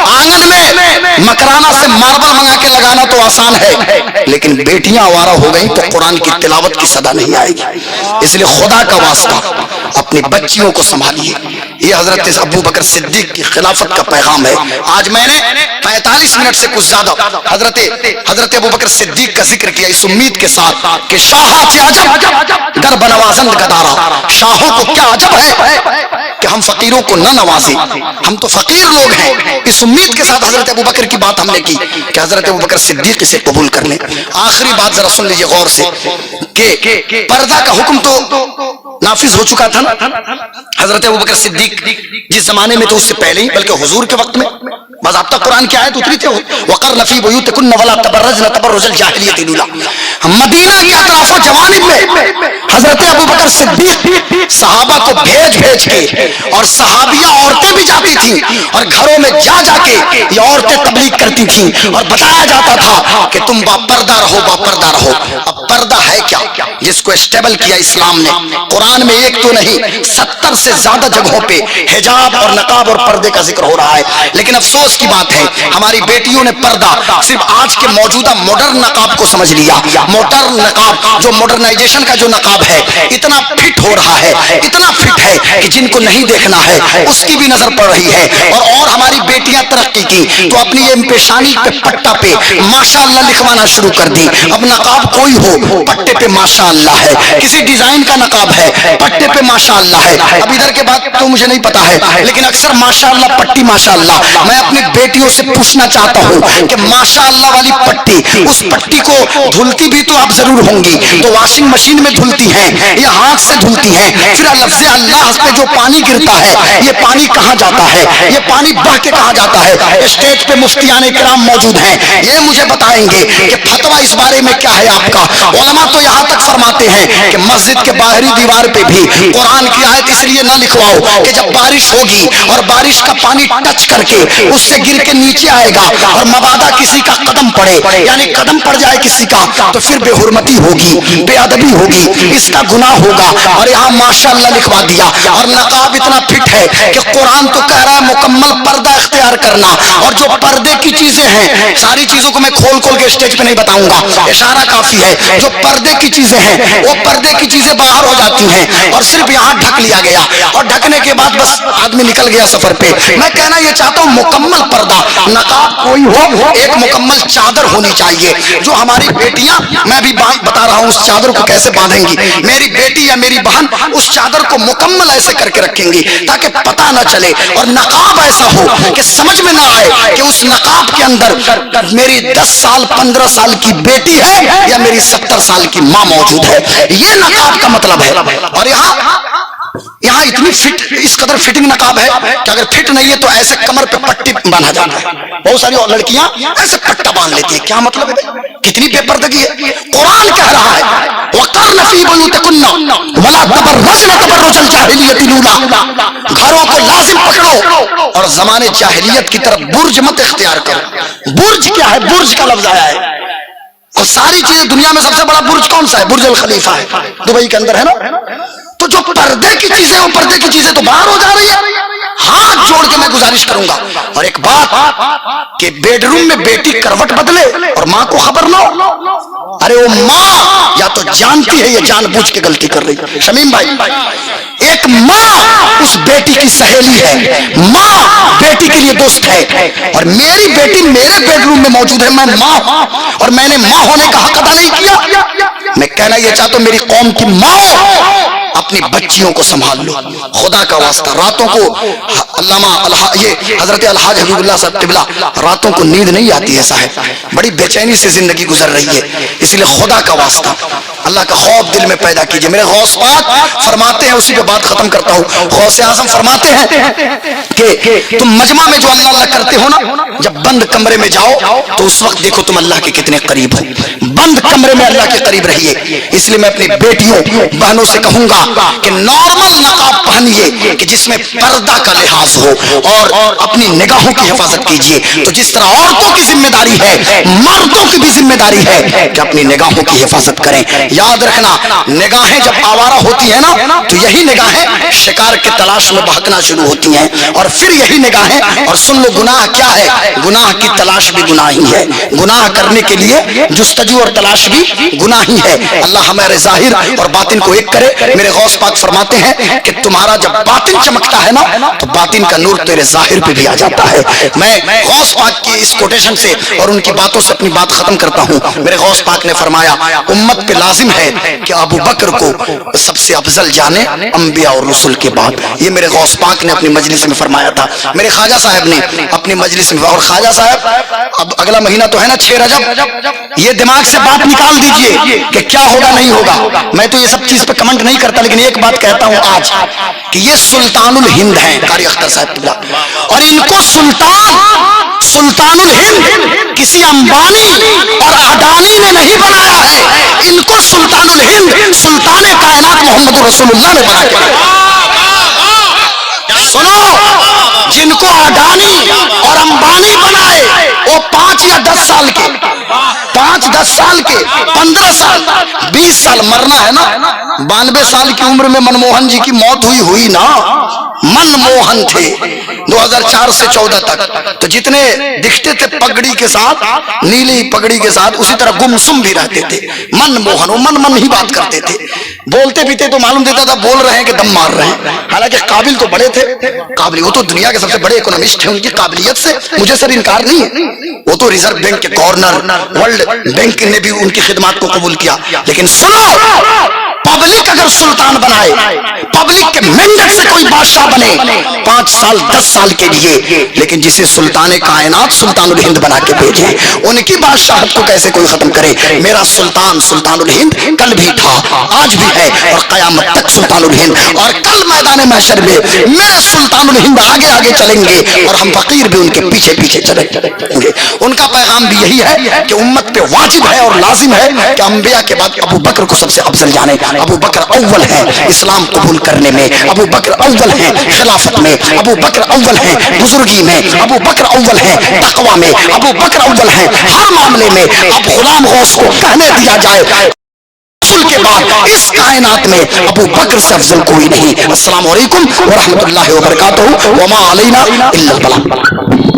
آنگن میں مکرانہ سے ماربل منگا کے لگانا تو آسان ہے، لیکن بیٹیاں آوارہ ہو گئی تو قرآن کی تلاوت کی صدا نہیں آئے گی، اس لیے خدا کا واسطہ اپنی بچیوں کو سنبھالیے۔ یہ حضرت ابو بکر صدیق کی خلافت کا پیغام ہے۔ آج میں نے 45 منٹ سے کچھ زیادہ حضرت ابو بکر صدیق کا ذکر کیا اس امید کے ساتھ کہ شاہات عجب گر بنوازند گدارا، شاہوں کو کیا عجب ہے کہ ہم فقیروں کو نہ نوازیں، ہم تو فقیر لوگ ہیں۔ اس امید کے ساتھ حضرت ابو بکر کی بات ہم نے کی کہ حضرت ابو بکر صدیق اسے قبول کر لیں۔ آخری بات ذرا سن لیجیے غور سے کہ پردہ کا حکم تو نافذ ہو چکا تھا نا، حضرت ابو بکر صدیق جس زمانے میں تو اس سے پہلے ہی بلکہ حضور کے وقت میں باضابطہ قرآن کی آیت اتری تھی، وقرن فی بیوتکن ولا تبرجن تبرج الجاہلیۃ الاولی، مدینہ کے اطراف و جوانب میں حضرت ابوبکر صدیق صحابہ کو بھیج کے، اور صحابیہ عورتیں بھی جاتی تھیں اور گھروں میں جا کے یہ عورتیں تبلیغ کرتی تھیں اور بتایا جاتا تھا کہ تم باپردہ رہو، باپردہ رہو۔ اب پردہ ہے کیا، جس کو اسٹیبل کیا اسلام نے قرآن میں ایک تو نہیں 70 سے زیادہ جگہوں پہ حجاب اور نقاب اور پردے کا ذکر ہو رہا ہے، لیکن افسوس کی بات ہے ہماری بیٹیوں نے پردہ صرف آج کے موجودہ ماڈرن نقاب کو سمجھ لیا۔ ماڈرن نقاب جو ماڈرنائزیشن کا جو نقاب ہے اتنا فٹ ہو رہا ہے، اتنا فٹ ہے کہ جن کو نہیں دیکھنا ہے اس کی بھی نظر پڑ رہی ہے۔ اور ہماری بیٹیاں ترقی کی تو اپنی یہ پیشانی پہ پٹا پہ ماشاءاللہ لکھوانا شروع کر دی۔ اب نقاب کوئی ہو پٹے پہ ماشاءاللہ ہے، کسی ڈیزائن کا نقاب ہے پٹے پہ ماشاءاللہ ہے۔ اب ادھر کے بات تو مجھے نہیں پتا ہے لیکن اکثر ماشاءاللہ پٹی ماشاءاللہ، میں اپنی بیٹیوں سے پوچھنا چاہتا ہوں کہ ماشاءاللہ والی پٹی، اس پٹی کو دھلتی بھی تو آپ ضرور ہوں گی، تو واشنگ مشین میں دھلتی ہیں یا ہاتھ سے دھلتی ہیں، پھر لفظ اللہ پہ جو پانی گرتا ہے یہ پانی کہاں جاتا ہے، یہ پانی بہہ کے کہاں جاتا ہے؟ اسٹیج پہ مفتیان کرام موجود ہیں، یہ مجھے بتائیں گے کہ فتویٰ اس بارے میں کیا ہے آپ کا۔ علماء تو یہاں تک فرماتے ہیں کہ مسجد کے باہری دیوار پہ بھی قرآن کی آیت اس لیے نہ لکھواؤ کہ جب بارش ہوگی اور بارش کا پانی ٹچ کر کے اس سے گر کے نیچے آئے گا اور مبادا کسی کا قدم پڑے، یعنی قدم پڑ جائے کسی کا، تو پھر بے حرمتی ہوگی، بے ادبی ہوگی، اس کا گناہ ہوگا۔ اور یہاں ماشاءاللہ لکھوا دیا۔ اور نقاب اتنا فٹ ہے کہ قرآن تو کہہ رہا ہے مکمل پردہ اختیار کرنا، اور جو پردے کی چیزیں ہیں ساری چیزوں کو میں کھول کے اسٹیج پہ نہیں بتاؤں گا، اشارہ کافی ہے۔ جو پردے کی چیزیں ہیں وہ پردے کی چیزیں باہر ہو جاتی ہیں اور صرف یہاں ڈھک لیا گیا، اور ڈھکنے کے بعد بس آدمی نکل گیا سفر پہ۔ میں کہنا یہ چاہتا ہوں مکمل پردہ، نقاب کوئی ہو ایک مکمل چادر ہونی چاہیے جو ہماری بیٹیاں، میں بھی بتا رہا ہوں اس چادر کو کیسے باندھیں گی، میری بیٹی یا میری بہن اس چادر کو مکمل ایسے کر کے رکھیں گی تاکہ پتہ نہ چلے، اور نقاب ایسا ہو کہ سمجھ میں نہ آئے کہ اس نقاب کے اندر میری 10 سال 15 سال کی بیٹی ہے یا میری 70 سال کی ماں موجود ہے۔ یہ نقاب کا مطلب ہے۔ اور یہاں اتنی فٹ، اس قدر فٹنگ نقاب ہے کہ اگر فٹ نہیں ہے تو ایسے کمر پہ پٹی باندھا جاتا ہے۔ بہت ساری لڑکیاں ایسے پٹا باندھ لیتی ہیں، کیا مطلب ہے؟ کتنی بے پردگی ہے۔ قرآن کہہ رہا ہے وَقَرْنَ فِي بُيُوتِكُنَّ وَلَا تَبَرَّجْنَ تَبَرُّجَ الْجَاهِلِيَّةِ الْأُولَىٰ، گھروں کو لازم پکڑو اور زمانے جاہلیت کی طرف برج مت اختیار کرو۔ برج کیا ہے؟ برج کا لفظ آیا ہے، اور ساری چیزیں دنیا میں سب سے بڑا برج کون سا ہے؟ برج الخلیفہ ہے، دبئی کے اندر ہے نا۔ تو جو پردے کی چیزیں ہیں، پردے کی چیزیں تو باہر ہو جا رہی ہے۔ ہاتھ جوڑ کے میں گزارش کروں گا، اور ایک بات کہ بیڈ روم میں بیٹی کروٹ بدلے اور ماں کو خبر نہ ہو، ارے وہ ماں یا تو جانتی ہے یا جان بوجھ کے غلطی کر رہی ہے۔ شمیم بھائی، ایک ماں اس بیٹی کی سہیلی ہے، ماں بیٹی کے لیے دوست ہے، اور میری بیٹی میرے بیڈ روم میں موجود ہے، میں ماں ہوں اور میں نے ماں ہونے کا حق ادا نہیں کیا۔ میں کہنا یہ چاہتا ہوں میری قوم کی ماں اپنی بچیوں کو سنبھال لو، خدا کا واسطہ۔ راتوں کو علامہ یہ حضرت الحاج حبیب اللہ صاحب قبلہ، راتوں کو نیند نہیں آتی ہے صاحب، بڑی بے چینی سے زندگی گزر رہی ہے، اس لیے خدا کا واسطہ اللہ کا خوف دل میں پیدا کیجئے۔ میرے غوث پاک فرماتے ہیں، اسی پہ بات ختم کرتا ہوں، غوث اعظم فرماتے ہیں کہ تم مجمع میں جو اللہ اللہ کرتے ہو نا، جب بند کمرے میں جاؤ تو اس وقت دیکھو تم اللہ کے کتنے قریب ہو، بند کمرے میں اللہ کے قریب رہیے۔ اس لیے میں اپنی بیٹیوں بہنوں سے کہوں گا کہ نارمل نقاب پہنیے کہ جس میں پردہ کا لحاظ ہو، اور اپنی نگاہوں کی حفاظت کیجیے۔ تو جس طرح عورتوں کی ذمہ داری ہے، مردوں کی بھی ذمہ داری ہے کہ اپنی نگاہوں کی حفاظت کریں۔ یاد رکھنا، نگاہیں جب آوارہ ہوتی ہیں نا تو یہی نگاہیں شکار کی تلاش میں بہکنا شروع ہوتی ہیں، اور پھر یہی نگاہیں، اور سن لو گناہ کیا ہے، گناہ کی تلاش بھی گناہ ہی ہے، گناہ کرنے کے لیے جستجو اور تلاش بھی گناہ ہی ہے۔ اللہ ہمارے ظاہر اور باطن کو ایک کرے۔ میرے غوث پاک فرماتے ہیں کہ تمہارا جب باطن چمکتا ہے نا تو باطن کا نور تیرے ظاہر پہ بھی آ جاتا ہے۔ میں غوث پاک کی اس کوٹیشن سے اور ان کی باتوں سے اپنی بات ختم کرتا ہوں۔ میرے غوث پاک نے فرمایا امت پہ لازم ہے کہ ابو بکر کو سب سے افضل جانے انبیاء اور رسول کے بعد، یہ میرے غوث پاک نے اپنی مجلس میں فرمایا تھا۔ میرے خواجہ صاحب نے اپنی مجلس میں، اور خواجہ صاحب اب اگلا مہینہ تو ہے نا 6 رجب، یہ دماغ سے بات نکال دیجئے کہ کیا ہوگا نہیں ہوگا۔ میں تو یہ سب چیز پہ کمنٹ نہیں کرتا، لیکن ایک بات کہتا ہوں آج کہ یہ سلطان الہند ہیں قاری اختر صاحب، اور ان کو سلطان الہند کسی امبانی اور اڈانی نے نہیں بنایا ہے، ان کو سلطان الہند سلطان کائنات محمد رسول اللہ نے بنایا۔ سنو، جن کو اڈانی اور امبانی بنائے وہ 5 یا 10 سال کے، 5-10 سال کے، 15 سال، 20 سال مرنا ہے نا۔ 92 سال کی عمر میں منموہن جی کی موت ہوئی نا، منموہن تھے 2004 سے 14 تک، تو جتنے دکھتے تھے پگڑی کے ساتھ، نیلی پگڑی کے ساتھ، اسی طرح گمسم بھی رہتے تھے۔ منموہن، وہ من ہی بات کرتے تھے، بولتے بھی تھے تو معلوم دیتا تھا بول رہے ہیں کہ دم مار رہے ہیں، حالانکہ قابل تو بڑے تھے، قابل، وہ تو دنیا کے سب سے بڑے اکونومسٹ ہیں، ان کی قابلیت سے مجھے سر انکار نہیں ہے، وہ تو ریزرو بینک کے گورنر، ورلڈ بینک نے بھی ان کی خدمات کو قبول کیا۔ لیکن سنو، پبلک اگر سلطان بنائے، پبلک کے مینڈیٹ سے کوئی بادشاہ بنے 5 سال 10 سال کے لیے، لیکن جسے سلطان کائنات سلطان الہند بنا کے بھیجے، ان کی بادشاہت کو کیسے کوئی ختم کرے؟ میرا سلطان سلطان الہند کل بھی تھا، آج بھی ہے، اور قیامت تک سلطان الہند، اور کل میدان محشر میں میرے سلطان الہند آگے آگے چلیں گے اور ہم فقیر بھی ان کے پیچھے پیچھے چلیں گے۔ ان کا پیغام بھی یہی ہے کہ امت پہ واجب ہے اور لازم ہے کہ انبیاء کے بعد ابو بکر کو سب سے افضل جانے۔ ابو بکر اول ہیں اسلام قبول کرنے میں، ابو بکر اول ہیں خلافت میں، ابو بکر اول ہیں بزرگی میں، ابو بکر اول ہیں تقوی میں، ابو بکر اول ہیں ہر معاملے میں۔ اب غلام غوث کو کہنے دیا جائے رسول کے بعد اس کائنات میں ابو بکر سے افضل کوئی نہیں۔ السلام علیکم ورحمۃ اللہ وبرکاتہ، وما علینا الا البلاغ۔